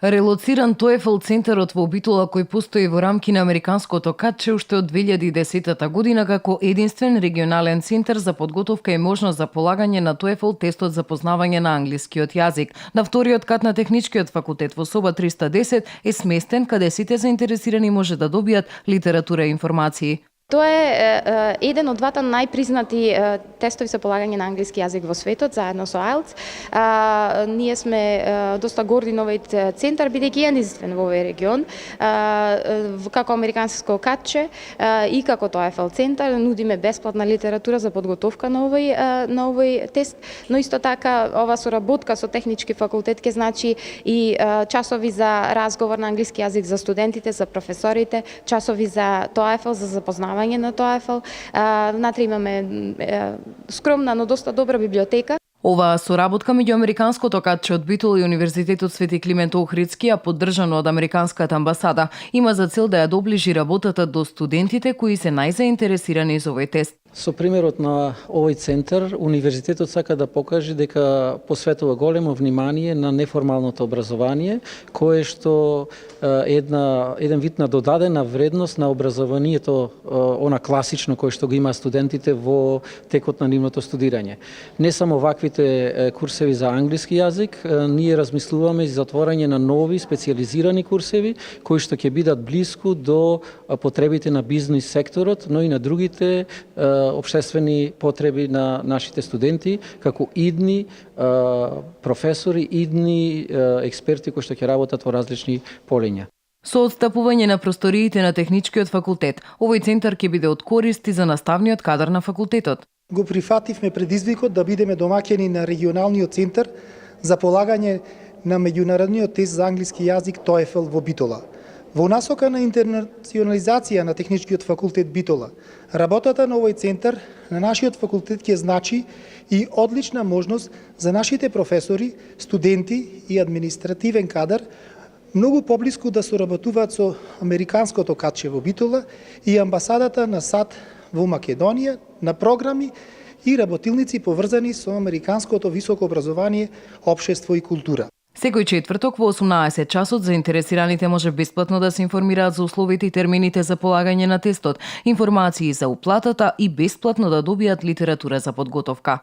Релоциран TOEFL центарот во Битола, кој постои во рамки на американското КАТЧе уште од 2010 година како единствен регионален центар за подготовка и можност за полагање на TOEFL тестот за познавање на англискиот јазик. На вториот кат на Техничкиот факултет во соба 310 е сместен каде сите заинтересирани може да добијат литература и информации. Тоа е еден од двата најпризнати тестови за полагање на англиски јазик во светот, заедно со IELTS. Ние сме доста горди на овој центар, бидејќи е единствен во овој регион. Како американско КАТЧе и како TOEFL центар нудиме бесплатна литература за подготовка на овој тест, но исто така ова соработка со Технички факултет ќе значи и часови за разговор на англиски јазик за студентите, за професорите, часови за TOEFL, за запознавање на TOEFL. Внатре имаме скромна, но доста добра библиотека. Оваа соработка меѓу американското КАТЧе од Битола и Универзитетот Свети Климент Охридски, а поддржано од американската амбасада, има за цел да ја доближи работата до студентите кои се најзаинтересирани за овој тест. Со примерот на овој центар, Универзитетот сака да покаже дека посветува големо внимание на неформалното образование, кое што еден вид на додадена вредност на образованието, она класично кое што го има студентите во текот на нивното студирање. Не само ваквите курсеви за англиски јазик, ние размислуваме за отворање на нови специјализирани курсеви кои што ќе бидат блиску до потребите на бизнис секторот, но и на другите општествени потреби на нашите студенти, како идни професори, идни експерти кои што ќе работат во различни полиња. Со отстапување на просториите на Техничкиот факултет, овој центар ќе биде од корист и за наставниот кадар на факултетот. Го прифативме предизвикот да бидеме домаќини на регионалниот центар за полагање на меѓународниот тест за англиски јазик TOEFL во Битола. Во насока на интернационализација на Техничкиот факултет Битола, работата на овој центар на нашиот факултет ќе значи и одлична можност за нашите професори, студенти и административен кадар многу поблиску да соработуваат со американското КАТЧе во Битола и амбасадата на САД во Македонија на програми и работилници поврзани со американското високо образование, општество и култура. Секој четврток во 18 часот заинтересираните може бесплатно да се информираат за условите и термините за полагање на тестот, информации за уплатата и бесплатно да добијат литература за подготовка.